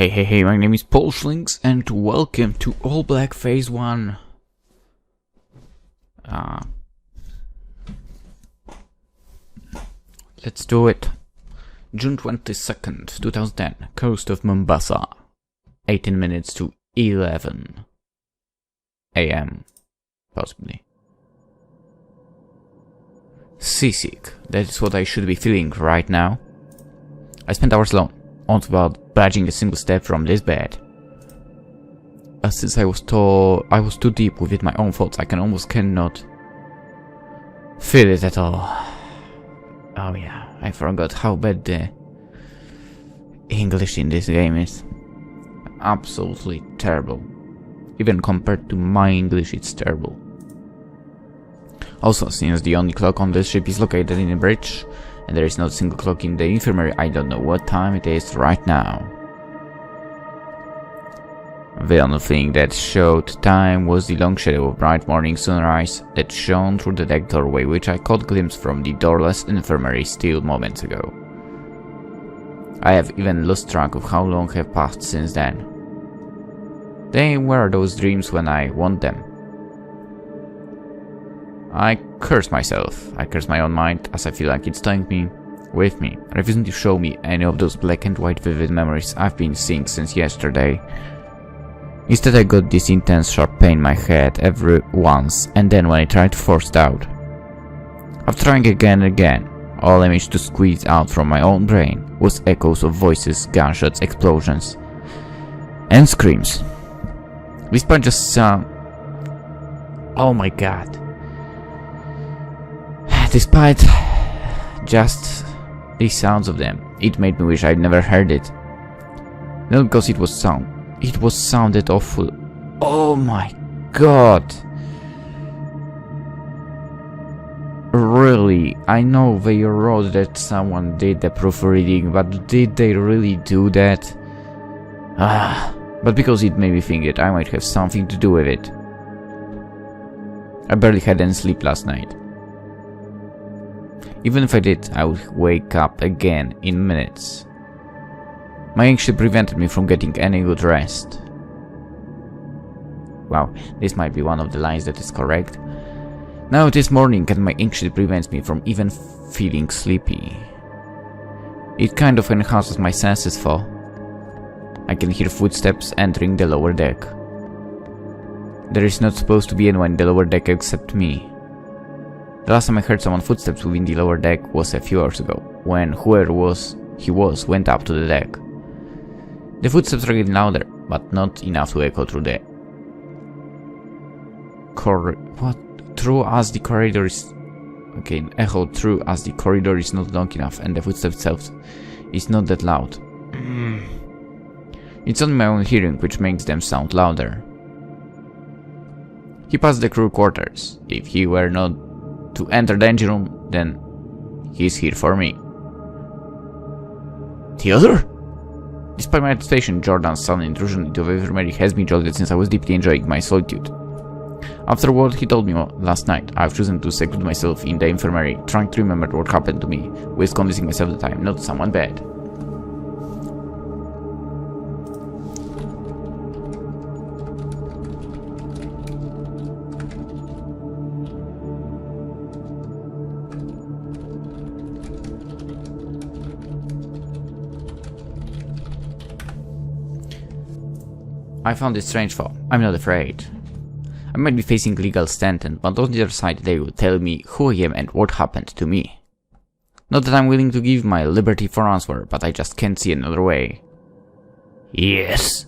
Hey, my name is PolishLynx and welcome to ALLBLACK Phase 1. Let's do it. June 22nd, 2010, coast of Mombasa. 18 minutes to 11 AM, possibly. Seasick, that is what I should be feeling right now. I spent hours alone, almost without budging a single step from this bed. Since I was too deep within my own thoughts, I cannot feel it at all. Oh yeah, I forgot how bad the English in this game is. Absolutely terrible. Even compared to my English, it's terrible. Also, since the only clock on the ship is located in a bridge, and there is not a single clock in the infirmary, I don't know what time it is right now. The only thing that showed time was the long shadow of bright morning sunrise that shone through the deck doorway, which I caught a glimpse from the doorless infirmary still moments ago. I have even lost track of how long have passed since then. They were those dreams when I want them. I curse myself. I curse my own mind as I feel like it's tying me with me, refusing to show me any of those black and white vivid memories I've been seeing since yesterday. Instead, I got this intense sharp pain in my head every once, and then when I tried to force it out. After trying again and again, all I managed to squeeze out from my own brain was echoes of voices, gunshots, explosions, and screams. Despite just oh my god. Despite just the sounds of them, it made me wish I'd never heard it. Not because it sounded awful. Oh my god. Really, I know they wrote that someone did the proofreading, but did they really do that? But because it made me think that I might have something to do with it. I barely had any sleep last night. Even if I did, I would wake up again in minutes. My anxiety prevented me from getting any good rest. Wow, this might be one of the lines that is correct. Now it is morning and my anxiety prevents me from even feeling sleepy. It kind of enhances my senses though. I can hear footsteps entering the lower deck. There is not supposed to be anyone in the lower deck except me. The last time I heard someone's footsteps within the lower deck was a few hours ago, when whoever he was went up to the deck. The footsteps were getting louder, but not enough to echo through the through as the corridor is echo through as the corridor is not long enough and the footsteps itself is not that loud. It's only my own hearing which makes them sound louder. He passed the crew quarters. If he were not to enter the engine room, then he's here for me. Theodore? Despite my anticipation, Jordan's sudden intrusion into the infirmary has been jolted since I was deeply enjoying my solitude. After what he told me last night, I've chosen to seclude myself in the infirmary, trying to remember what happened to me, with convincing myself that I'm not someone bad. I found it strange though. I'm not afraid. I might be facing legal sentence, but on the other side they will tell me who I am and what happened to me. Not that I'm willing to give my liberty for answer, but I just can't see another way. Yes.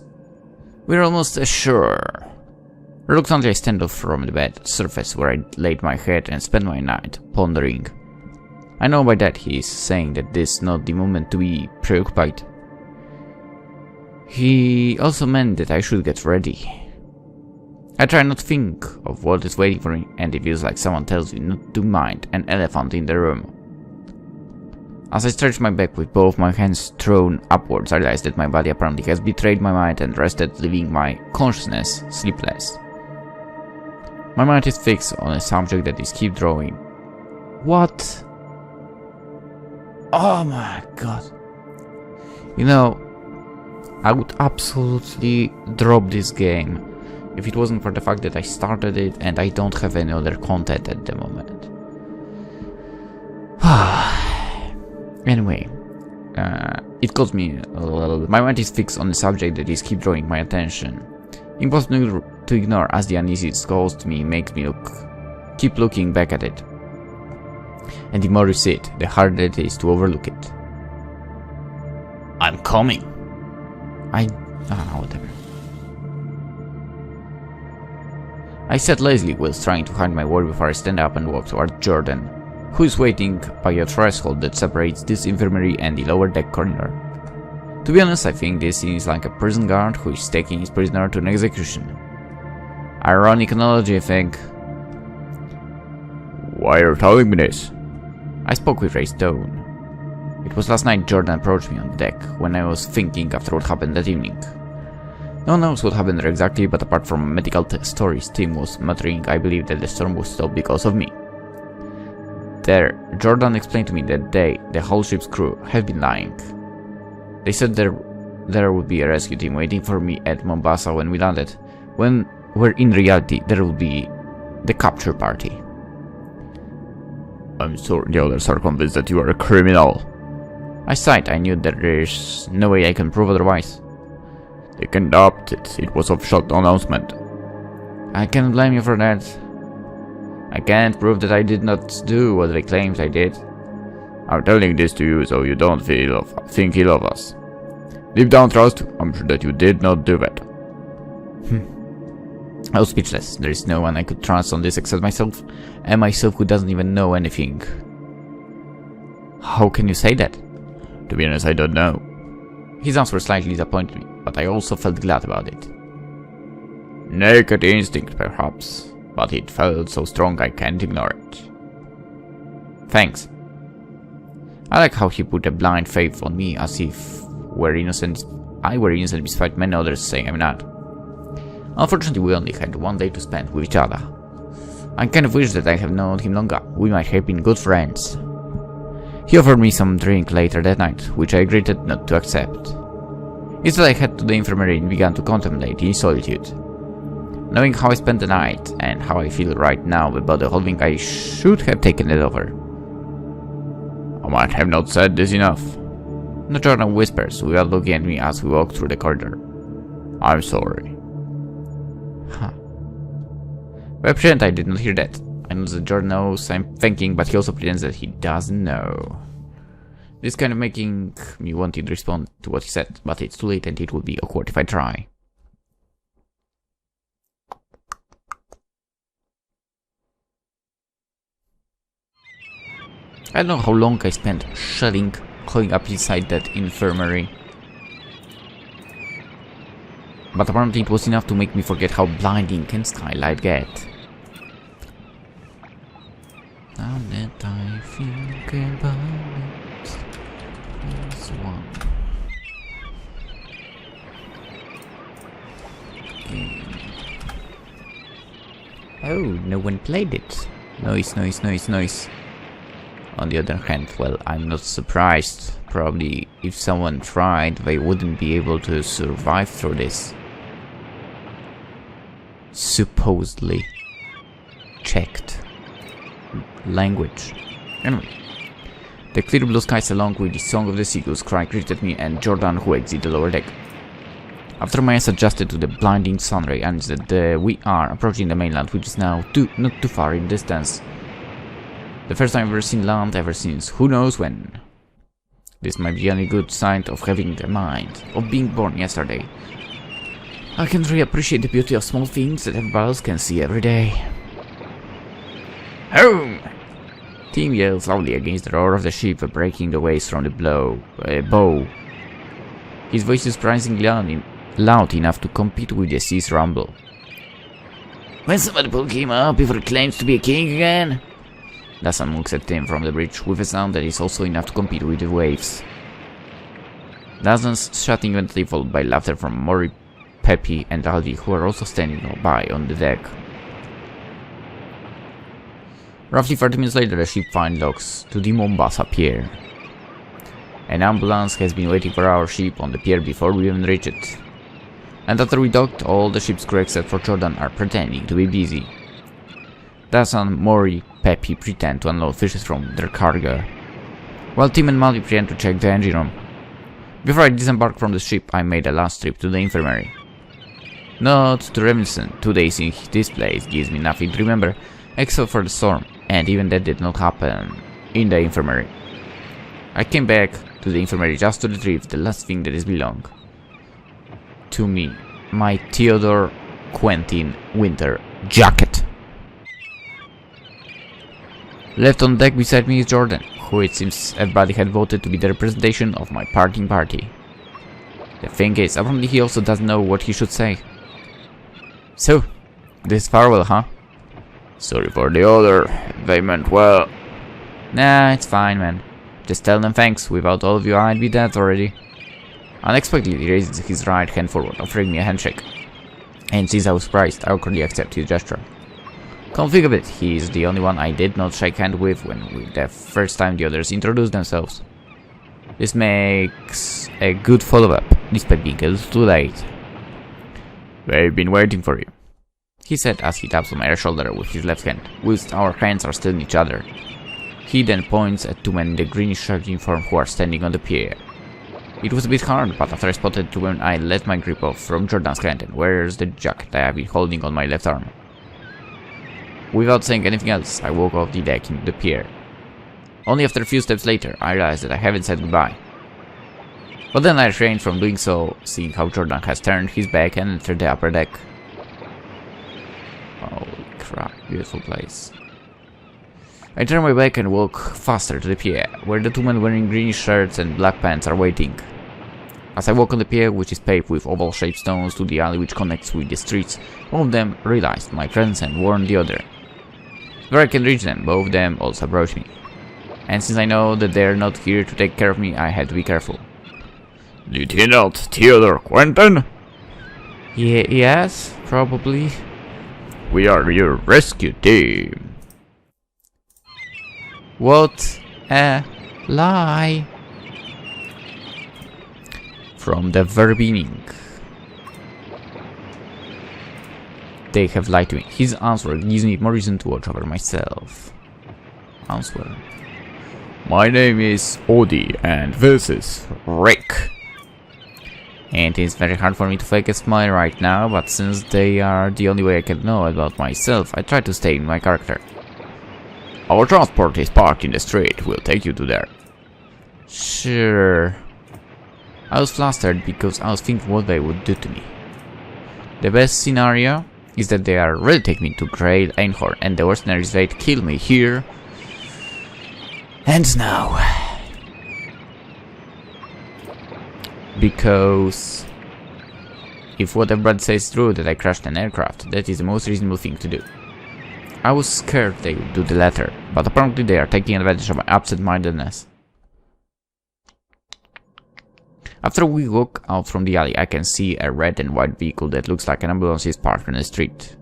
We're almost sure. Reluctantly I stand up from the bed surface where I laid my head and spent my night pondering. I know by that he is saying that this is not the moment to be preoccupied. He also meant that I should get ready. I try not to think of what is waiting for me, and it feels like someone tells you not to mind an elephant in the room. As I stretch my back with both my hands thrown upwards, I realize that my body apparently has betrayed my mind and rested, leaving my consciousness sleepless. My mind is fixed on a subject that is keep drawing. What? Oh my god. You know, I would absolutely drop this game if it wasn't for the fact that I started it and I don't have any other content at the moment. Anyway, it caused me my mind is fixed on the subject that is keep drawing my attention. Impossible to ignore, as the uneasiness caused me makes me keep looking back at it. And the more you see it, the harder it is to overlook it. I'm coming. Whatever. I sat lazily whilst trying to hide my worry before I stand up and walk toward Jordan, who is waiting by a threshold that separates this infirmary and the lower deck corridor. To be honest, I think this is like a prison guard who is taking his prisoner to an execution. Ironic analogy, I think. Why are you telling me this? I spoke with raised tone. It was last night Jordan approached me on the deck, when I was thinking after what happened that evening. No one knows what happened there exactly, but apart from medical stories, Tim was muttering, I believe that the storm was stopped because of me. There, Jordan explained to me that the whole ship's crew, have been lying. They said there would be a rescue team waiting for me at Mombasa when we landed, where in reality there would be the capture party. I'm sorry the others are convinced that you are a criminal. I sighed. I knew that there's no way I can prove otherwise. They can adopt it. It was official announcement. I can't blame you for that. I can't prove that I did not do what they claimed I did. I'm telling this to you so you don't think ill of us. Deep down trust, I'm sure that you did not do that. I was speechless. There is no one I could trust on this except myself, and myself who doesn't even know anything. How can you say that? To be honest, I don't know. His answer slightly disappointed me, but I also felt glad about it. Naked instinct, perhaps, but it felt so strong I can't ignore it. Thanks. I like how he put a blind faith on me as if I were innocent despite many others saying I'm not. Unfortunately, we only had one day to spend with each other. I kind of wish that I had known him longer. We might have been good friends. He offered me some drink later that night, which I agreed not to accept. Instead, I headed to the infirmary and began to contemplate in solitude. Knowing how I spent the night and how I feel right now about the whole thing, I should have taken it over. I might have not said this enough. The Jordan whispers, without looking at me as we walk through the corridor. I'm sorry. By pretend I did not hear that. I know that Jordan knows I'm thinking, but he also pretends that he doesn't know. This kind of making me want to respond to what he said, but it's too late and it would be awkward if I try. I don't know how long I spent calling up inside that infirmary. But apparently it was enough to make me forget how blinding can skylight get. Now that I think about it, there's one game. Oh, no one played it. Noise, noise, noise, noise. On the other hand, well, I'm not surprised. Probably if someone tried, they wouldn't be able to survive through this. Supposedly. Checked. Language. Anyway. The clear blue skies along with the song of the seagull's cry greeted me and Jordan, who exited the lower deck. After my eyes adjusted to the blinding sunray, and that we are approaching the mainland, which is now not too far in distance. The first time I've ever seen land ever since who knows when. This might be a good sign of having a mind, of being born yesterday. I can really appreciate the beauty of small things that everybody else can see every day. Home! Tim yells loudly against the roar of the ship, breaking the waves from the bow. His voice is surprisingly loud enough to compete with the sea's rumble. When somebody pulled him up before he claims to be a king again? Dawson looks at Tim from the bridge with a sound that is also enough to compete with the waves. Dawson's shouting eventually followed by laughter from Maury, Peppy and Aldi, who are also standing by on the deck. Roughly 30 minutes later, the ship finally docks to the Mombasa pier. An ambulance has been waiting for our ship on the pier before we even reach it. And after we docked, all the ship's crew except for Jordan are pretending to be busy. Thus and Maury, Peppy pretend to unload fishes from their cargo, while Tim and Molly pretend to check the engine room. Before I disembarked from the ship, I made a last trip to the infirmary. Not to reminiscent, 2 days in this place gives me nothing to remember, except for the storm, and even that did not happen in the infirmary. I came back to the infirmary just to retrieve the last thing that is belonged to me, my Theodore Quentin winter jacket. Left on deck beside me is Jordan, who it seems everybody had voted to be the representation of my parting party. The thing is, apparently he also doesn't know what he should say. So, this farewell, huh? Sorry for the order, they meant well. Nah, it's fine, man. Just tell them thanks, without all of you I'd be dead already. Unexpectedly he raises his right hand forward, offering me a handshake. And since I was surprised, I awkwardly accept his gesture. Come think of it, he is the only one I did not shake hand with the first time the others introduced themselves. This makes a good follow-up, despite being a little too late. They've been waiting for you, he said as he taps on my shoulder with his left hand, whilst our hands are still in each other. He then points at 2 men in the greenish shirt uniform who are standing on the pier. It was a bit hard, but after I spotted 2 men, I let my grip off from Jordan's hand and wears the jacket I have been holding on my left arm. Without saying anything else, I walk off the deck into the pier. Only after a few steps later, I realize that I haven't said goodbye. But then I refrained from doing so, seeing how Jordan has turned his back and entered the upper deck. Holy crap, beautiful place. I turn my back and walk faster to the pier, where the 2 men wearing green shirts and black pants are waiting. As I walk on the pier, which is paved with oval-shaped stones, to the alley which connects with the streets, one of them realized my presence and warned the other. Where I can reach them, both of them also approach me. And since I know that they're not here to take care of me, I had to be careful. Lieutenant Theodore Quentin? Yes, probably. We are your rescue team. What a lie. From the very beginning, they have lied to me. His answer gives me more reason to watch over myself. Answer. My name is Odie and this is Rick. And it's very hard for me to fake a smile right now, but since they are the only way I can know about myself, I try to stay in my character. Our transport is parked in the street. We'll take you to there. Sure. I was flustered because I was thinking what they would do to me. The best scenario is that they are really taking me to Great Einhorn, and the worst scenario is they'd kill me here and now. Because if what everybody says is true, that I crashed an aircraft, that is the most reasonable thing to do. I was scared they would do the latter, but apparently they are taking advantage of my absent-mindedness. After we walk out from the alley, I can see a red and white vehicle that looks like an ambulance is parked on the street.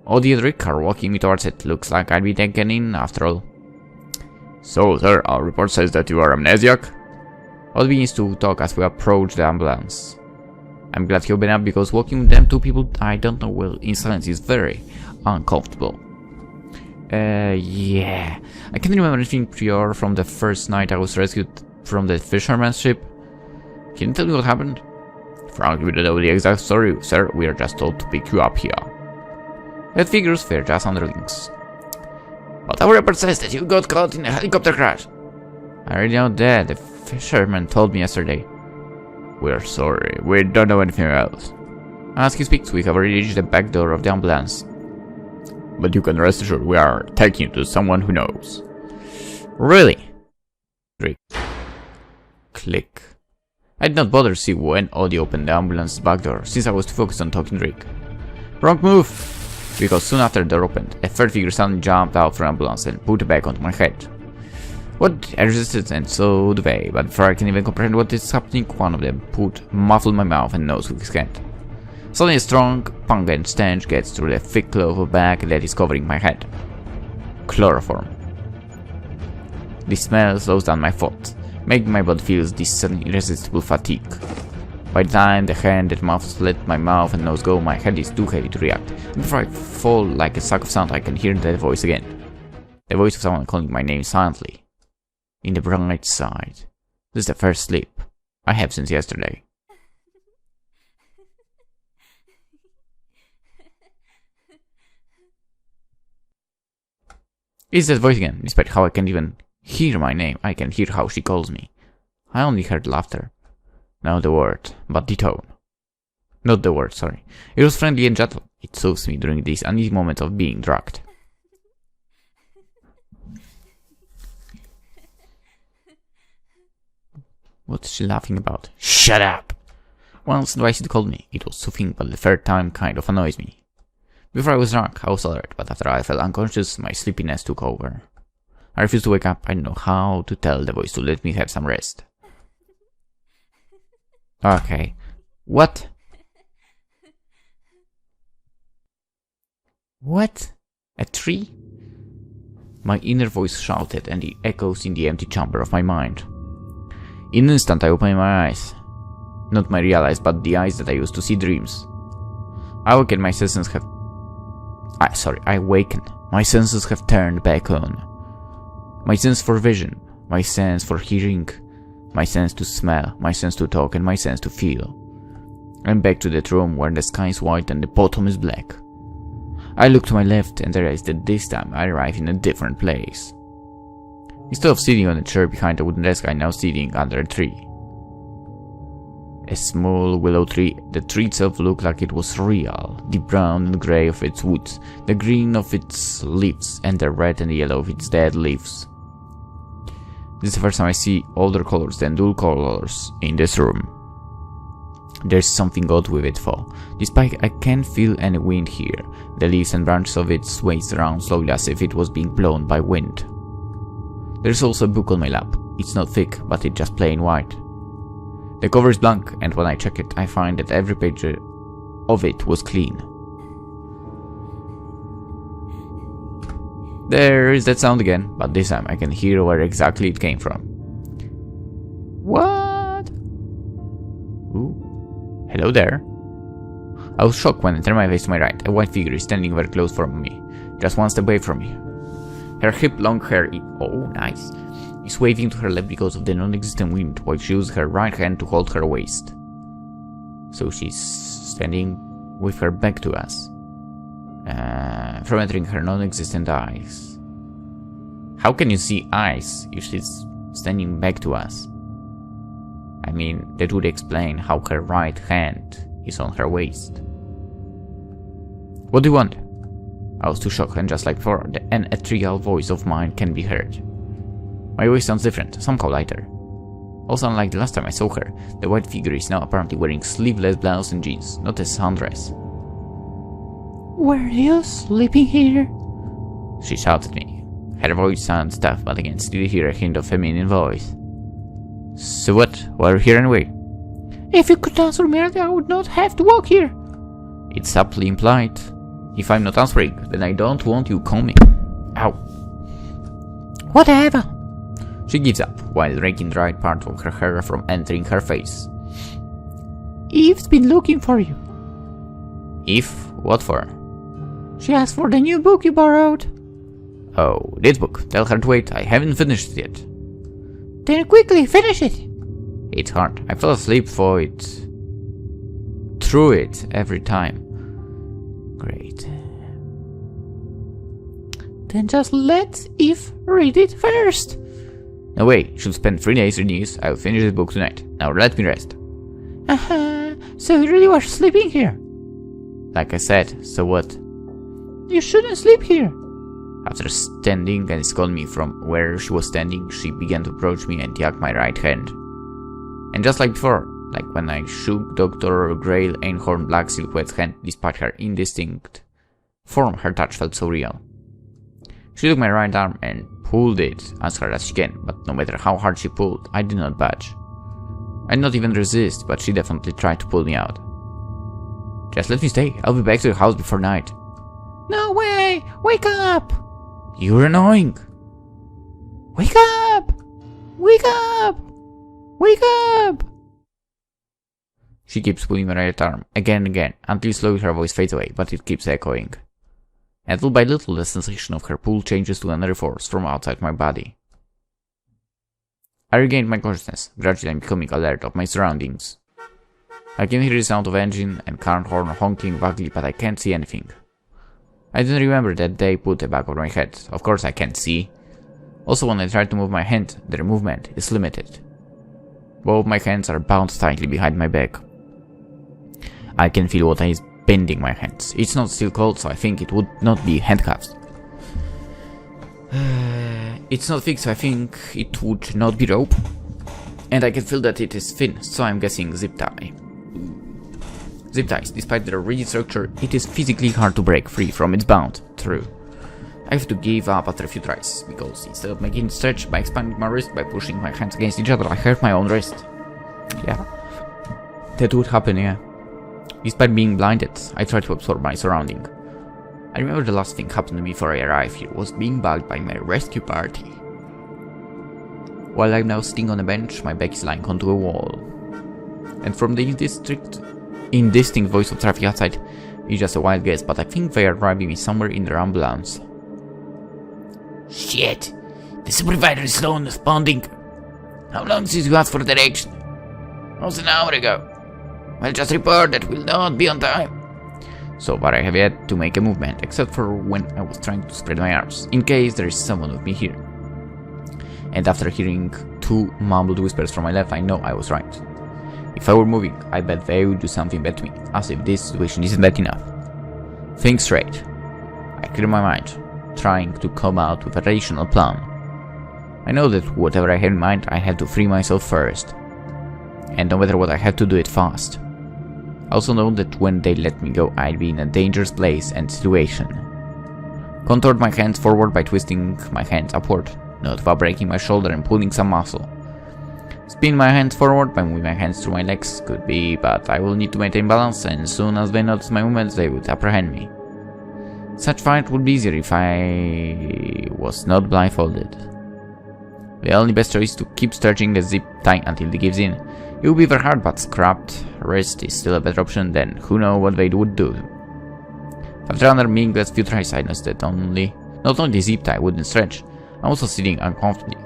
Odie and Rick are walking me towards it. Looks like I'd be taken in after all. So, sir, our report says that you are Amnesiac? Odie begins to talk as we approach the ambulance. I'm glad he opened up because walking with them 2 people I don't know well in silence is very uncomfortable. Yeah. I can't remember anything prior from the first night I was rescued from the fisherman's ship. Can you tell me what happened? Frankly, we don't know the exact story, sir. We are just told to pick you up here. That figures we're just underlings. But our report says that you got caught in a helicopter crash. I already know that. The fisherman told me yesterday. We're sorry. We don't know anything else. As he speaks, we have already reached the back door of the ambulance. But you can rest assured we are taking you to someone who knows. Really? Rick. Click. I did not bother to see when Odie opened the ambulance's back door, since I was too focused on talking to Rick. Wrong move! Because soon after the door opened, a third figure suddenly jumped out from the ambulance and put a bag onto my head. What? I resisted, and so do they, but before I can even comprehend what is happening, one of them muffled my mouth and nose with his hand. Suddenly a strong, pungent stench gets through the thick cloth of bag that is covering my head. Chloroform. This smell slows down my thoughts, making my body feel this sudden irresistible fatigue. By the time the hand that mouths let my mouth and nose go, my head is too heavy to react. Before I fall like a sack of sand, I can hear that voice again. The voice of someone calling my name silently. In the bright side. This is the first sleep I have since yesterday. It's that voice again. Despite how I can't even hear my name, I can hear how she calls me. I only heard laughter. Not the word, but the tone. Not the word, sorry. It was friendly and gentle. It soothes me during these uneasy moments of being drugged. What's she laughing about? Shut up! Once twice it called me. It was soothing, but the third time kind of annoys me. Before I was drunk, I was alert, but after I felt unconscious, my sleepiness took over. I refused to wake up. I didn't know how to tell the voice to let me have some rest. Okay. What? What? A tree? My inner voice shouted, and it echoes in the empty chamber of my mind. In an instant, I opened my eyes. Not my real eyes, but the eyes that I used to see dreams. I awakened. My senses have... I awakened. My senses have turned back on. My sense for vision, my sense for hearing, my sense to smell, my sense to talk, and my sense to feel. I'm back to that room where the sky is white and the bottom is black. I look to my left and realize that this time I arrive in a different place. Instead of sitting on a chair behind a wooden desk, I'm now sitting under a tree. A small willow tree. The tree itself looked like it was real. The brown and grey of its woods, the green of its leaves, and the red and yellow of its dead leaves. This is the first time I see older colors than dull colors in this room. There's something odd with it though. Despite I can't feel any wind here, the leaves and branches of it sway around slowly as if it was being blown by wind. There's also a book on my lap. It's not thick, but it's just plain white. The cover is blank, and when I check it, I find that every page of it was clean. There is that sound again, but this time I can hear where exactly it came from. What? Ooh. Hello there. I was shocked when I turned my face to my right. A white figure is standing very close from me, just one step away from me. Her hip long hair nice, is waving to her left because of the non-existent wind, while she uses her right hand to hold her waist. So she's standing with her back to us, from entering her non-existent eyes. How can you see eyes if she's standing back to us? I mean, that would explain how her right hand is on her waist. What do you want? I was too shocked, and just like before, the ethereal voice of mine can be heard. My voice sounds different, somehow lighter. Also, unlike the last time I saw her, the white figure is now apparently wearing sleeveless blouse and jeans, not a sundress. Were you sleeping here? She shouted at me. Her voice sounds tough, but I can still hear a hint of feminine voice. So what? Why are you here anyway? If you could answer me, I would not have to walk here. It's subtly implied. If I'm not answering, then I don't want you coming. Ow. Whatever. She gives up, while raking the right part of her hair from entering her face. Eve's been looking for you. Eve? What for? She asked for the new book you borrowed. Oh, this book. Tell her to wait, I haven't finished it yet. Then quickly, finish it. It's hard. I fell asleep through it every time. Great. Then just let Eve read it first. No way, she'll spend 3 days reading this. I'll finish the book tonight. Now let me rest. So you really were sleeping here? Like I said, so what? You shouldn't sleep here. After standing and scolding me from where she was standing, she began to approach me and yank my right hand. And just like before, like when I shook Dr. Grail Einhorn Black Silhouette's hand, despite her indistinct form, her touch felt so real. She took my right arm and pulled it as hard as she can, but no matter how hard she pulled, I did not budge. I did not even resist, but she definitely tried to pull me out. Just let me stay, I'll be back to the house before night. No way! Wake up! You're annoying! Wake up! Wake up! Wake up! She keeps pulling my right arm, again and again, until slowly her voice fades away, but it keeps echoing. And little by little, the sensation of her pull changes to another force from outside my body. I regained my consciousness, gradually becoming alert of my surroundings. I can hear the sound of engine and car horn honking vaguely, but I can't see anything. I don't remember that they put the back of my head. Of course I can't see. Also, when I try to move my hand, their movement is limited. Both my hands are bound tightly behind my back. I can feel what is bending my hands. It's not still cold, so I think it would not be handcuffs. It's not fixed, so I think it would not be rope. And I can feel that it is thin, so I'm guessing zip tie. Zip ties, despite their rigid structure, it is physically hard to break free from its bound. True. I have to give up after a few tries, because instead of making it stretch by expanding my wrist by pushing my hands against each other, I hurt my own wrist. Yeah. That would happen, yeah. Despite being blinded, I try to absorb my surrounding. I remember the last thing happened to me before I arrived here was being bugged by my rescue party. While I'm now sitting on a bench, my back is lying onto a wall. And from the indistinct voice of traffic outside, it's just a wild guess, but I think they are driving me somewhere in their ambulance. Shit! The supervisor is slow in responding. How long since you asked for direction? Almost an hour ago. Well, just report that we'll not be on time. So far I have yet to make a movement, except for when I was trying to spread my arms, in case there is someone with me here. And after hearing two mumbled whispers from my left, I know I was right. If I were moving, I bet they would do something bad to me, as if this situation isn't bad enough. Think straight. I clear my mind, trying to come out with a rational plan. I know that whatever I have in mind, I have to free myself first. And no matter what, I have to do it fast. I also know that when they let me go, I'd be in a dangerous place and situation. Contoured my hands forward by twisting my hands upward, not without breaking my shoulder and pulling some muscle. Spin my hands forward by moving my hands through my legs, could be, but I will need to maintain balance, and as soon as they notice my movements, they would apprehend me. Such fight would be easier if I was not blindfolded. The only best choice is to keep stretching the zip tie until it gives in. It will be very hard, but scrapped wrist is still a better option than who knows what they would do. After another meaningless few tries, I noticed that not only the zip tie wouldn't stretch, I'm also sitting uncomfortably.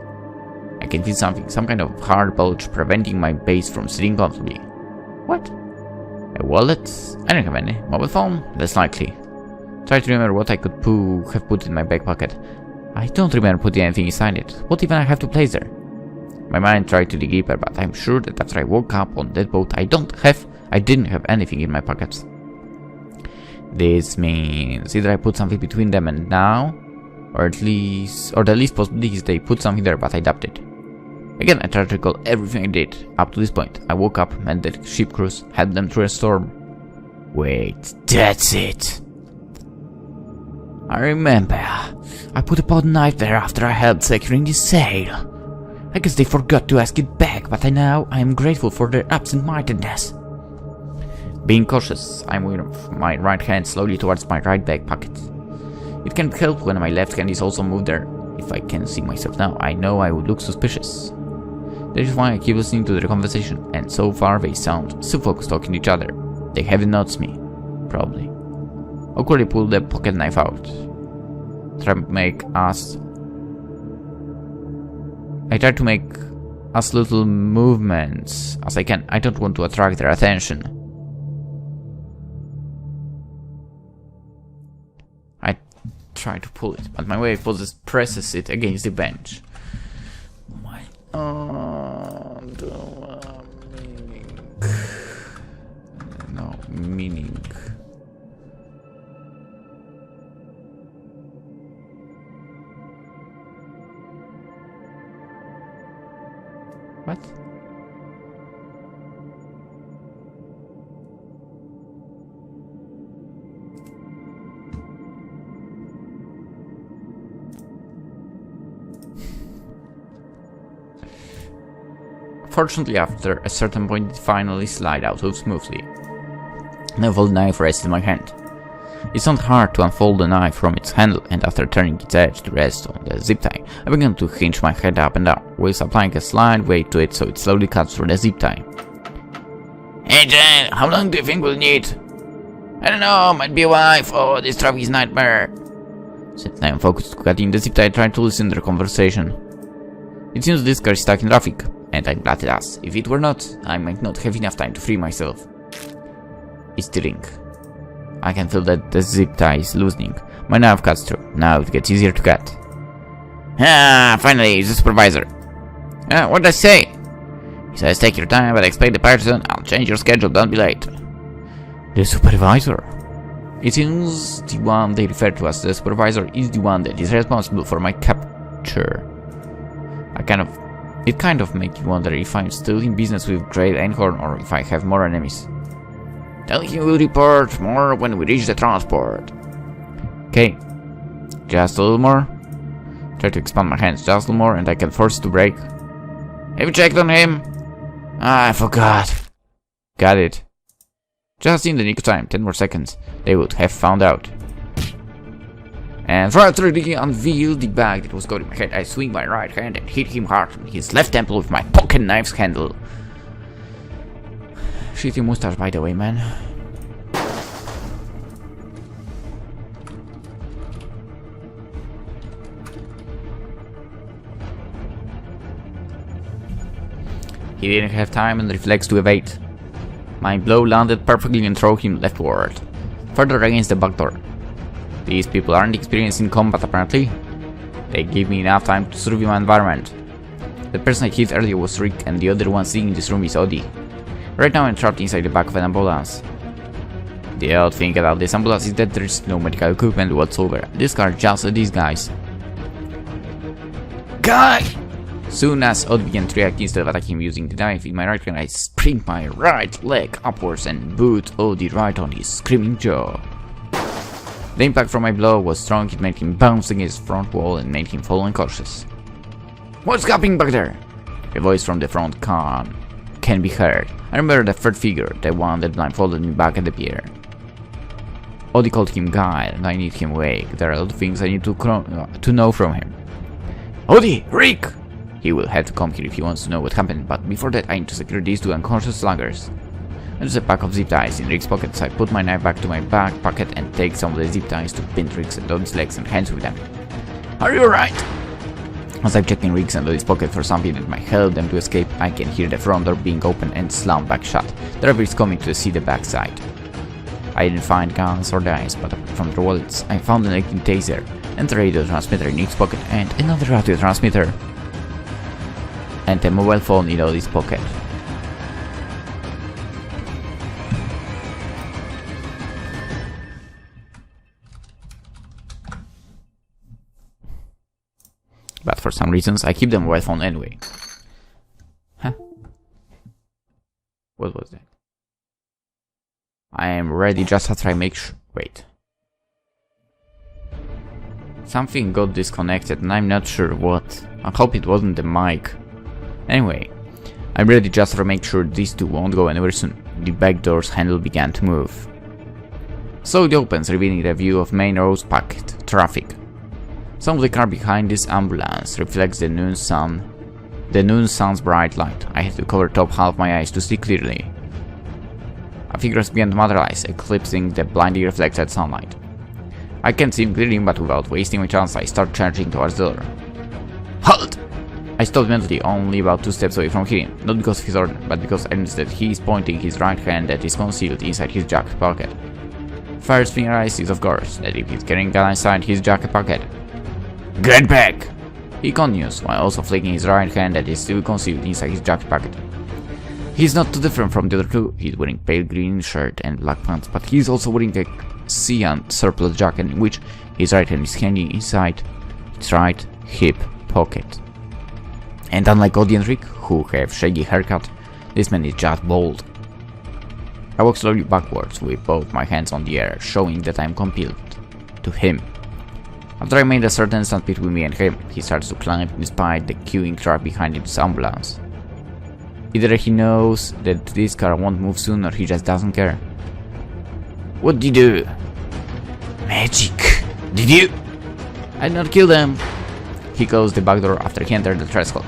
I can feel something, some kind of hard bulge preventing my base from sitting comfortably. What? A wallet? I don't have any. Mobile phone? Less likely. Try to remember what I could have put in my back pocket. I don't remember putting anything inside it. What even I have to place there? My mind tried to dig deeper, but I'm sure that after I woke up on that boat, I didn't have anything in my pockets. This means either I put something between them and now, or the least possibility is they put something there, but I dumped it. Again, I tried to recall everything I did up to this point. I woke up, met the ship crews, helped them through a storm. Wait, that's it. I remember. I put a pot knife there after I helped securing the sail. I guess they forgot to ask it back, but now I am grateful for their absent-mindedness. Being cautious, I move my right hand slowly towards my right back pocket. It can help when my left hand is also moved there. If I can see myself now, I know I would look suspicious. That is why I keep listening to their conversation, and so far they sound so focused talking to each other. They haven't noticed me. Probably. Awkwardly pull the pocket knife out. I try to make as little movements as I can. I don't want to attract their attention. I try to pull it, but my wife presses it against the bench. Meaning. What? Fortunately, after a certain point, it finally slid out so smoothly. The folded knife rested in my hand. It's not hard to unfold the knife from its handle, and after turning its edge to rest on the zip tie, I began to hinge my head up and down, whilst applying a slight weight to it so it slowly cuts through the zip tie. "Hey Jen, how long do you think we'll need?" "I don't know, might be a while. Oh, this traffic's nightmare." Since I am focused to cutting the zip tie, I try to listen to their conversation. It seems this car is stuck in traffic, and I'm glad it does. If it were not, I might not have enough time to free myself. It's stirring. I can feel that the zip tie is loosening. My knife cuts through. Now it gets easier to cut. "Ah, finally, it's the supervisor." "What did I say?" "He says take your time, but expect the person. I'll change your schedule, don't be late." The supervisor? It seems the one they refer to as the supervisor is the one that is responsible for my capture. It kind of makes me wonder if I'm still in business with Great Einhorn or if I have more enemies. "Tell him we'll report more when we reach the transport." Okay, just a little more. Try to expand my hands just a little more and I can force it to break. "Have you checked on him?" "I forgot." Got it. Just in the nick of time, 10 more seconds, they would have found out. And right after he unveiled the bag that was covering my head, I swing my right hand and hit him hard on his left temple with my pocket knife's handle. Shitty mustache, by the way, man. He didn't have time and reflex to evade. My blow landed perfectly and threw him leftward, further against the back door. These people aren't experienced in combat apparently. They gave me enough time to survey my environment. The person I hit earlier was Rick and the other one sitting in this room is Odie. Right now I'm trapped inside the back of an ambulance. The odd thing about this ambulance is that there's no medical equipment whatsoever. This car is just a disguise. Guy! Soon as Odd began to react, instead of attacking him using the knife in my right hand, I spring my right leg upwards and boot Odie right on his screaming jaw. The impact from my blow was strong. It made him bounce against his front wall and made him fall unconscious. "What's happening back there?" A voice from the front can be heard. I remember the third figure, the one that blindfolded me back at the pier. Odie called him Guy and I need him awake. There are a lot of things I need to know from him. "Odie! Rick!" He will have to come here if he wants to know what happened, but before that I need to secure these two unconscious sluggers. There's a pack of zip ties in Rick's pocket, so I put my knife back to my back pocket and take some of the zip ties to pin Rick's and Odie's legs and hands with them. "Are you alright?" As I'm checking Rick's and Odie's pocket for something that might help them to escape, I can hear the front door being opened and slammed back shut. The robber is coming to see the backside. I didn't find guns or dice, but apart from their wallets, I found an electric taser and a radio transmitter in Rick's pocket and another radio transmitter. And a mobile phone in Odie's pocket. But for some reasons I keep the mobile phone anyway. Huh? What was that? I am ready just after I make sure. Wait. Something got disconnected and I'm not sure what. I hope it wasn't the mic. Anyway, I'm ready just to make sure these two won't go anywhere soon. The back door's handle began to move. So it opens, revealing the view of main road's packed traffic. Some of the car behind this ambulance reflects the noon sun's bright light. I had to cover top half of my eyes to see clearly. Figures began to materialize, eclipsing the blinding reflected sunlight. I can't see him clearly, but without wasting my chance, I start charging towards the door. Halt! I stopped mentally, only about 2 steps away from him, not because of his order, but because I noticed that he is pointing his right hand that is concealed inside his jacket pocket. First thing I realized is, of course, that if he's carrying a gun inside his jacket pocket. "Get back!" he continues, while also flicking his right hand that is still concealed inside his jacket pocket. He's not too different from the other two. He's wearing pale green shirt and black pants, but he's also wearing a cyan surplus jacket in which his right hand is hanging inside his right hip pocket. And unlike Odie and Rick, who have shaggy haircut, this man is just bald. I walk slowly backwards with both my hands on the air, showing that I am compelled to him. After I made a certain distance between me and him, he starts to climb despite the queuing truck behind his ambulance. Either he knows that this car won't move soon or he just doesn't care. "What did you do?" Magic! Did you? I did not kill them! He closed the back door after he entered the threshold.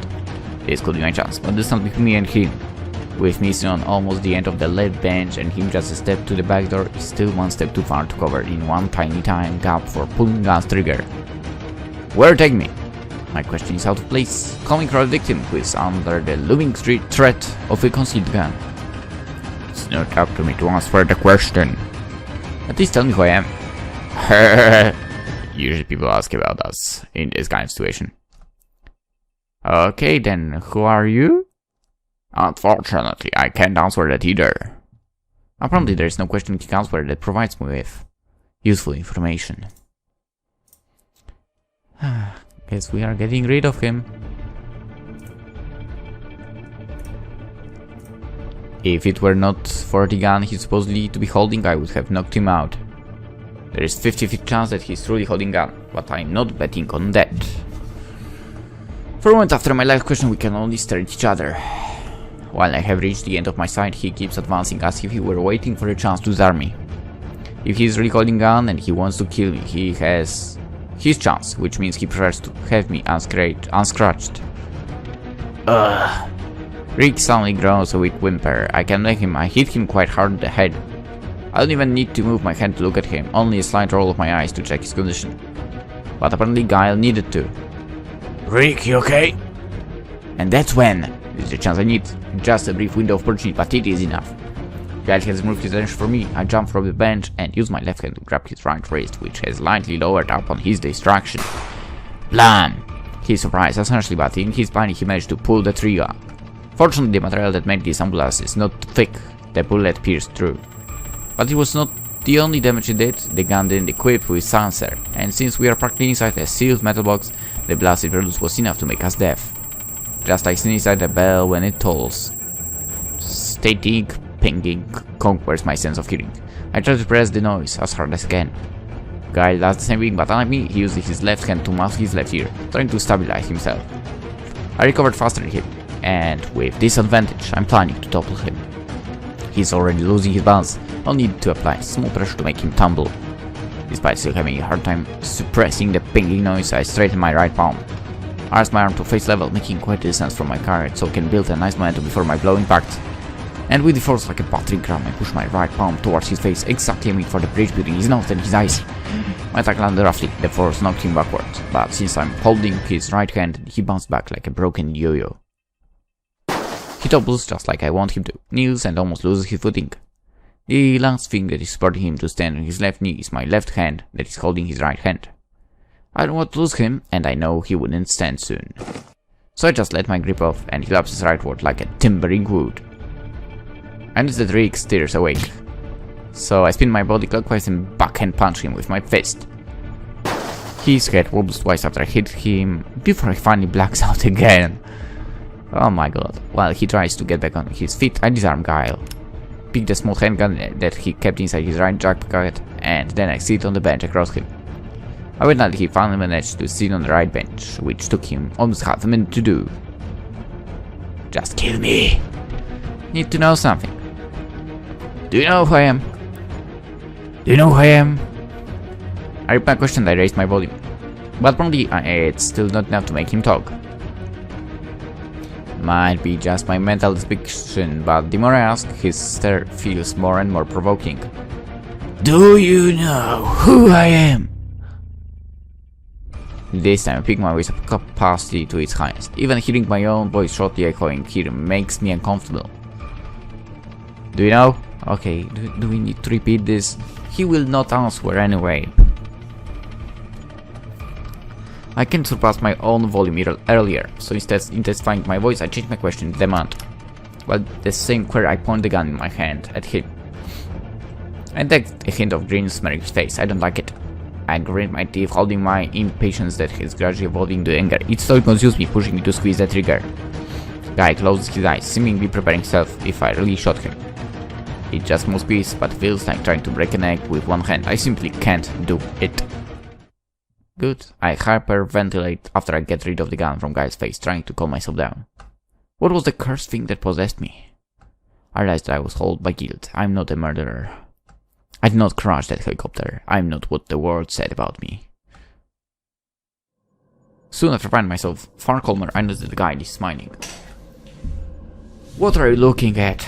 This could be my chance, but distance between me and him. With me still on almost the end of the left bench and him just a step to the back door is still one step too far to cover in one tiny time gap for pulling gun's trigger. Where take me? My question is out of place, coming from a victim who is under the looming threat of a concealed gun. It's not up to me to answer the question. At least tell me who I am. Usually people ask about us in this kind of situation. Okay then, who are you? Unfortunately, I can't answer that either. Apparently there is no question he can answer that provides me with useful information. Guess we are getting rid of him. If it were not for the gun he's supposedly to be holding, I would have knocked him out. There is 50-50 chance that he's truly holding a gun, but I'm not betting on that. For a moment after my last question we can only stare at each other. While I have reached the end of my sight, he keeps advancing as if he were waiting for a chance to disarm me. If he is really holding a gun and he wants to kill me, he has his chance, which means he prefers to have me unscratched. Ugh. Rick suddenly groans a weak whimper. I can make him. I hit him quite hard in the head. I don't even need to move my head to look at him, only a slight roll of my eyes to check his condition. But apparently Guile needed to. Rick, you okay? And that's when, is the chance I need. Just a brief window of opportunity, but it is enough. Guile has moved his attention from me. I jump from the bench and use my left hand to grab his right wrist, which has lightly lowered upon his distraction. Blam! He's surprised essentially, but in his panic he managed to pull the trigger. Fortunately, the material that made this ambulance is not thick. The bullet pierced through. But it was not the only damage it did. The gun didn't equip with silencer, and since we are practically inside a sealed metal box, the blast it produced was enough to make us deaf. Just like inside a bell when it tolls. Static pinging conquers my sense of hearing. I try to press the noise as hard as I can. Guile does the same thing, but unlike me, he uses his left hand to mask his left ear, trying to stabilize himself. I recovered faster than him, and with this advantage, I'm planning to topple him. He's already losing his balance. I'll need to apply small pressure to make him tumble. Despite still having a hard time suppressing the pinging noise, I straighten my right palm. I raise my arm to face level, making quite a distance from my carrot so I can build a nice momentum before my blow impacts. And with the force like a battering ram, I push my right palm towards his face, exactly aiming for the bridge between his nose and his eyes. My attack landed roughly, the force knocked him backwards, but since I'm holding his right hand, he bounced back like a broken yo-yo. He topples just like I want him to, kneels and almost loses his footing. The last thing that is supporting him to stand on his left knee is my left hand that is holding his right hand. I don't want to lose him, and I know he wouldn't stand soon. So I just let my grip off, and he lapses rightward like a timbering wood. I notice that Rick steers awake, so I spin my body clockwise and backhand punch him with my fist. His head wobbles twice after I hit him, before he finally blacks out again. Oh my god. While he tries to get back on his feet, I disarm Guile. Pick the small handgun that he kept inside his right jacket, and then I sit on the bench across him. I wait until he finally managed to sit on the right bench, which took him almost half a minute to do. Just kill me. Need to know something. Do you know who I am? Do you know who I am? I repeat my question. I raised my volume. But probably it's still not enough to make him talk. Might be just my mental depiction, but the more I ask, his stare feels more and more provoking. Do you know who I am? This time I pick my voice capacity to its highest. Even hearing my own voice shortly echoing here makes me uncomfortable. Do you know? Okay, do we need to repeat this? He will not answer anyway. I can surpass my own volume earlier, so instead intensifying my voice, I change my question to demand. While the same query, I point the gun in my hand at him. I detect a hint of green smearing his face. I don't like it. I grit my teeth, holding my impatience that is gradually evolving to anger. It slowly consumes me, pushing me to squeeze the trigger. Guy closes his eyes, seemingly preparing himself if I really shot him. It just moves peace, but feels like trying to break an egg with one hand. I simply can't do it. Good. I hyperventilate after I get rid of the gun from Guy's face, trying to calm myself down. What was the cursed thing that possessed me? I realized that I was held by guilt. I'm not a murderer. I did not crash that helicopter. I'm not what the world said about me. Soon after finding myself far calmer, I noticed the guy is smiling. What are you looking at?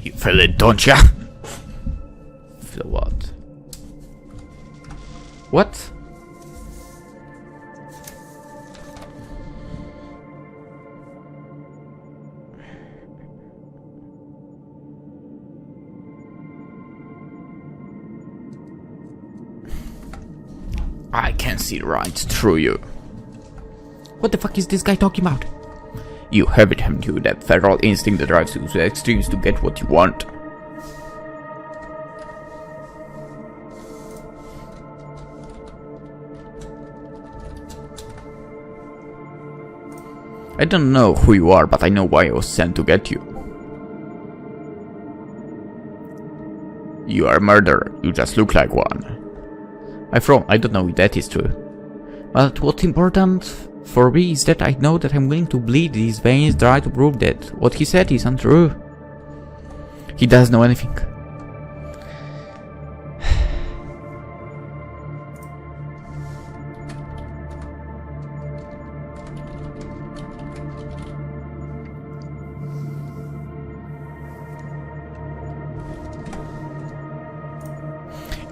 You feel it, don't ya? Feel what? What? I can see right through you. What the fuck is this guy talking about? You have it in you, that feral instinct that drives you to the extremes to get what you want. I don't know who you are, but I know why I was sent to get you. You are a murderer, you just look like one. I don't know if that is true. But what's important for me is that I know that I'm willing to bleed these veins, try to prove that what he said is untrue. He doesn't know anything.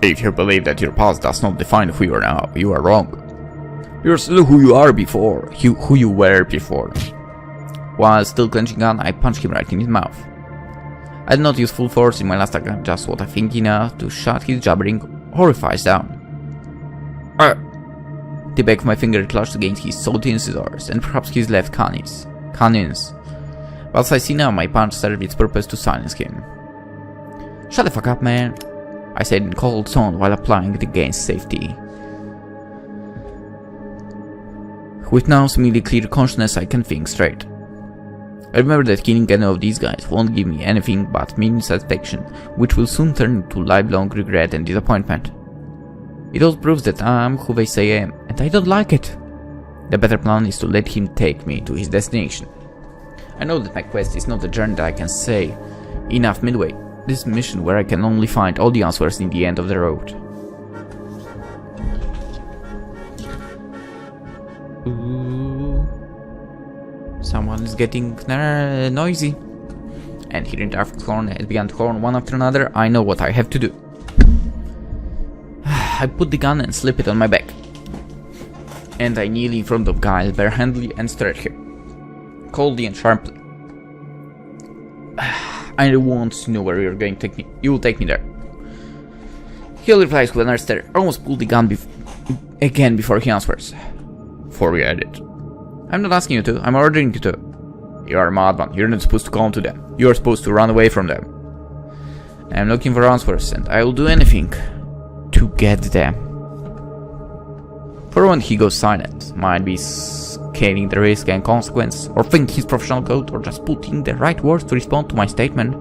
If you believe that your past does not define who you are now, you are wrong. You're still who you are before, who you were before. While still clenching gun, I punched him right in his mouth. I did not use full force in my last attack, just what I think enough to shut his jabbering, horrified down. The back of my finger clutched against his salty incisors, and perhaps his left canines. But as I see now, my punch served its purpose to silence him. Shut the fuck up, man, I said in cold tone while applying it against safety. With now seemingly clear consciousness, I can think straight. I remember that killing any of these guys won't give me anything but mean satisfaction, which will soon turn into lifelong regret and disappointment. It all proves that I'm who they say I am, and I don't like it. The better plan is to let him take me to his destination. I know that my quest is not a journey that I can say enough midway. This mission where I can only find all the answers in the end of the road. Ooh. Someone is getting noisy. And hearing the traffic horn has begun to horn one after another, I know what I have to do. I put the gun and slip it on my back. And I kneel in front of Guile barehandedly and stare at him, coldly and sharply. I want to know where you're going to take me. You will take me there. He replies with another stare. I almost pulled the gun again before he answers. Forget it. I'm not asking you to, I'm ordering you to. You are a madman. You're not supposed to come to them. You are supposed to run away from them. I'm looking for answers, and I will do anything to get them. For when he goes silent, might be scaling the risk and consequence, or think his professional code, or just putting the right words to respond to my statement.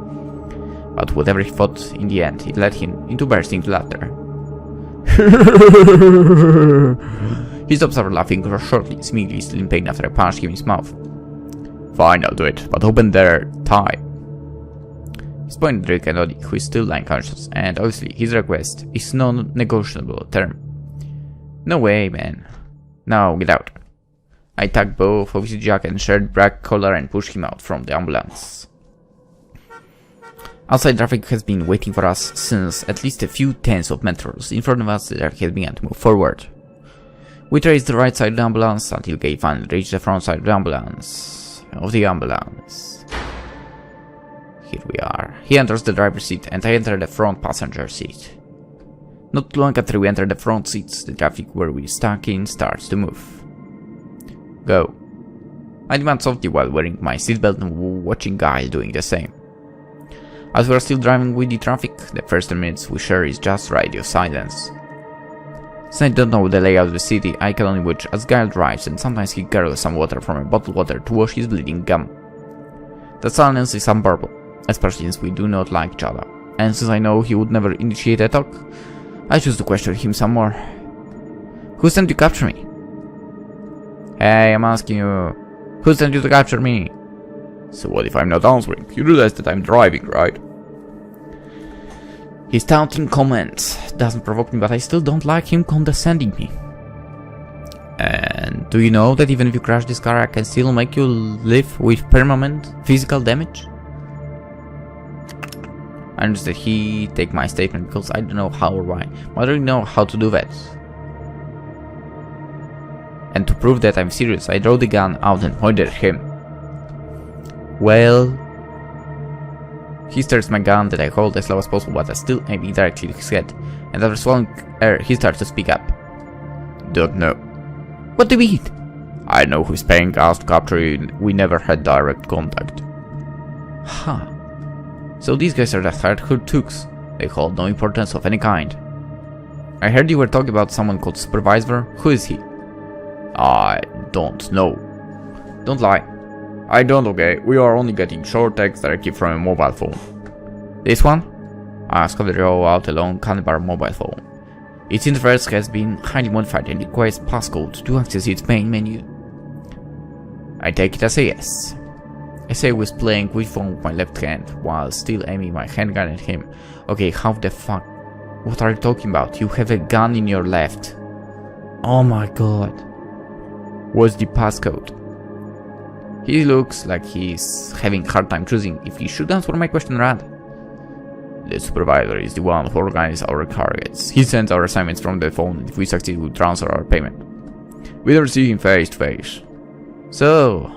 But whatever he thought, in the end, it led him into bursting into laughter. He stops after laughing shortly, seemingly still in pain after I punched him in his mouth. Fine, I'll do it, but open their tie. He's pointing at Drake and Odie, who is still unconscious, and obviously his request is non-negotiable term. No way, man. Now get out. I tugged both of his jacket and shirt black collar and pushed him out from the ambulance. Outside, traffic has been waiting for us since at least a few tens of meters in front of us. The traffic has begun to move forward. We traced the right side of the ambulance until Gabe finally reached the front side of the ambulance. Here we are. He enters the driver's seat and I enter the front passenger seat. Not long after we enter the front seats, the traffic where we stuck in starts to move. Go. I demand softly while wearing my seatbelt and watching Guile doing the same. As we are still driving with the traffic, the first 10 minutes we share is just radio silence. Since I don't know the layout of the city, I can only watch as Guile drives, and sometimes he gargles some water from a bottled water to wash his bleeding gum. The silence is unbearable, especially since we do not like each other, and since I know he would never initiate a talk, I choose to question him some more. Who sent you to capture me? Hey, I'm asking you, who sent you to capture me? So what if I'm not answering? You realize that I'm driving, right? His taunting comments doesn't provoke me, but I still don't like him condescending me. And do you know that even if you crash this car, I can still make you live with permanent physical damage? I understand he take my statement because I don't know how or why, but I don't know how to do that. And to prove that I'm serious, I draw the gun out and pointed at him. Well, he starts my gun that I hold as low as possible, but I still aim directly at his head, and after swallowing air, he starts to speak up. Don't know. What do you mean? I know who's paying us to capture you. We never had direct contact. Huh. So these guys are the hardcore tooks. They hold no importance of any kind. I heard you were talking about someone called Supervisor. Who is he? I don't know. Don't lie. I don't, okay? We are only getting short text directly from a mobile phone. This one? I asked to roll out a long caliber mobile phone. Its interface has been highly modified and requires passcode to access its main menu. I take it as a yes. I say I was playing with phone with my left hand while still aiming my handgun at him. Okay, how the fuck? What are you talking about? You have a gun in your left. Oh my god. What's the passcode? He looks like he's having a hard time choosing if he should answer my question right. The supervisor is the one who organizes our targets. He sends our assignments from the phone, and if we succeed, we'll transfer our payment. We never see him face to face. So,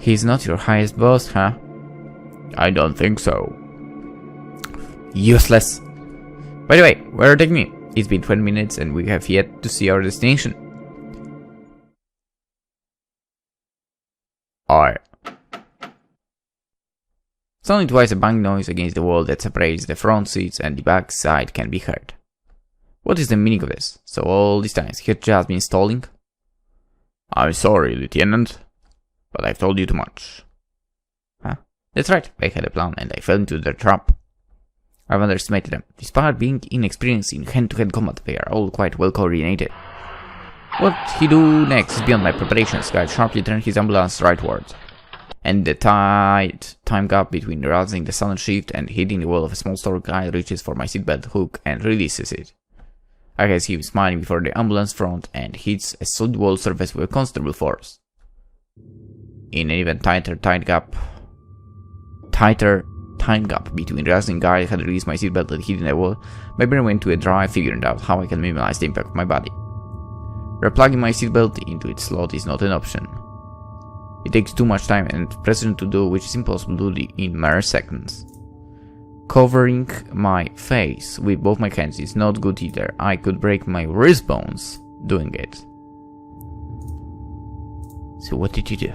he's not your highest boss, huh? I don't think so. Useless. By the way, where are you taking me? It's been 20 minutes and we have yet to see our destination. Suddenly twice a bang noise against the wall that separates the front seats and the back side can be heard. What is the meaning of this? So all these times he had just been stalling? I'm sorry, Lieutenant, but I've told you too much. Huh? That's right, they had a plan and I fell into their trap. I've underestimated them. Despite being inexperienced in hand-to-hand combat, they are all quite well coordinated. What he do next is beyond my preparations. Guy sharply turned his ambulance rightward, and the tight time gap between raising the sudden shift and hitting the wall of a small store, Guy reaches for my seatbelt hook and releases it. I can see him smiling before the ambulance front and hits a solid wall surface with considerable force. In an even tighter time gap between raising Guy had released my seatbelt and hitting the wall, my brain went to a drive figuring out how I can minimize the impact of my body. Replugging my seatbelt into its slot is not an option. It takes too much time and precision to do, which is impossible to do in mere seconds. Covering my face with both my hands is not good either. I could break my wrist bones doing it. So what did you do?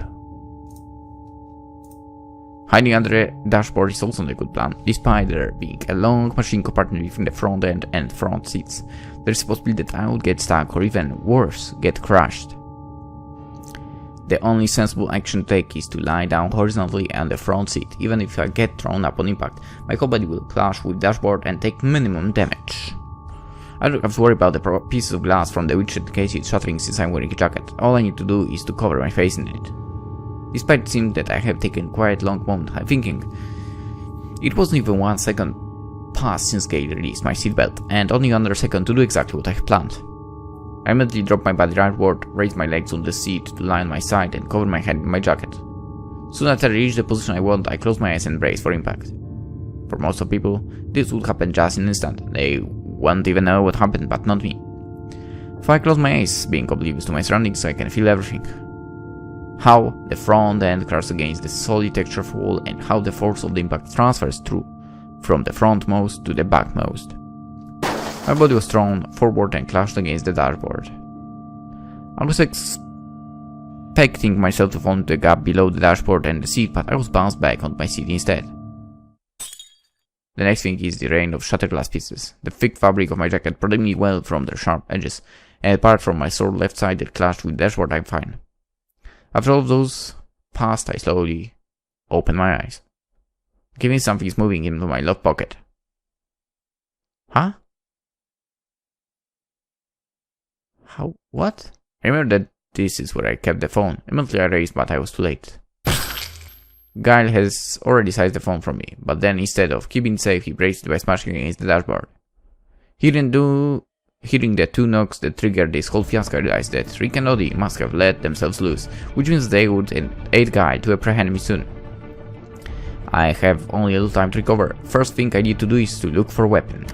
Hiding under the dashboard is also not a good plan. Despite there being a long machine compartment between the front end and front seats, there is a possibility that I would get stuck or even worse, get crushed. The only sensible action to take is to lie down horizontally on the front seat. Even if I get thrown up on impact, my whole body will clash with the dashboard and take minimum damage. I don't have to worry about the pieces of glass from the windshield case shattering since I'm wearing a jacket. All I need to do is to cover my face in it. Despite it seems that I have taken quite a long moment thinking, it wasn't even 1 second passed since Gay released my seatbelt, and only another second to do exactly what I had planned. I immediately dropped my body rightward, raised my legs on the seat to lie on my side, and covered my head in my jacket. Soon after I reached the position I want, I closed my eyes and braced for impact. For most of people, this would happen just in an instant. They won't even know what happened, but not me. If I close my eyes, being oblivious to my surroundings, I can feel everything. How the front end crashes against the solid texture of the wall and how the force of the impact transfers through, from the frontmost to the backmost. My body was thrown forward and clashed against the dashboard. I was expecting myself to fall into the gap below the dashboard and the seat, but I was bounced back onto my seat instead. The next thing is the rain of shattered glass pieces. The thick fabric of my jacket protected me well from their sharp edges, and apart from my sore left side that clashed with the dashboard, I'm fine. After all of those passed, I slowly opened my eyes. Giving something's moving into my left pocket. Huh? How? What? I remember that this is where I kept the phone. Immediately I raised, but I was too late. Guile has already seized the phone from me, but then instead of keeping it safe, he breaks it by smashing against the dashboard. Hearing the two knocks that triggered this whole fiasco, I realized that Rick and Odie must have let themselves loose, which means they would aid Guile to apprehend me soon. I have only a little time to recover. First thing I need to do is to look for a weapon.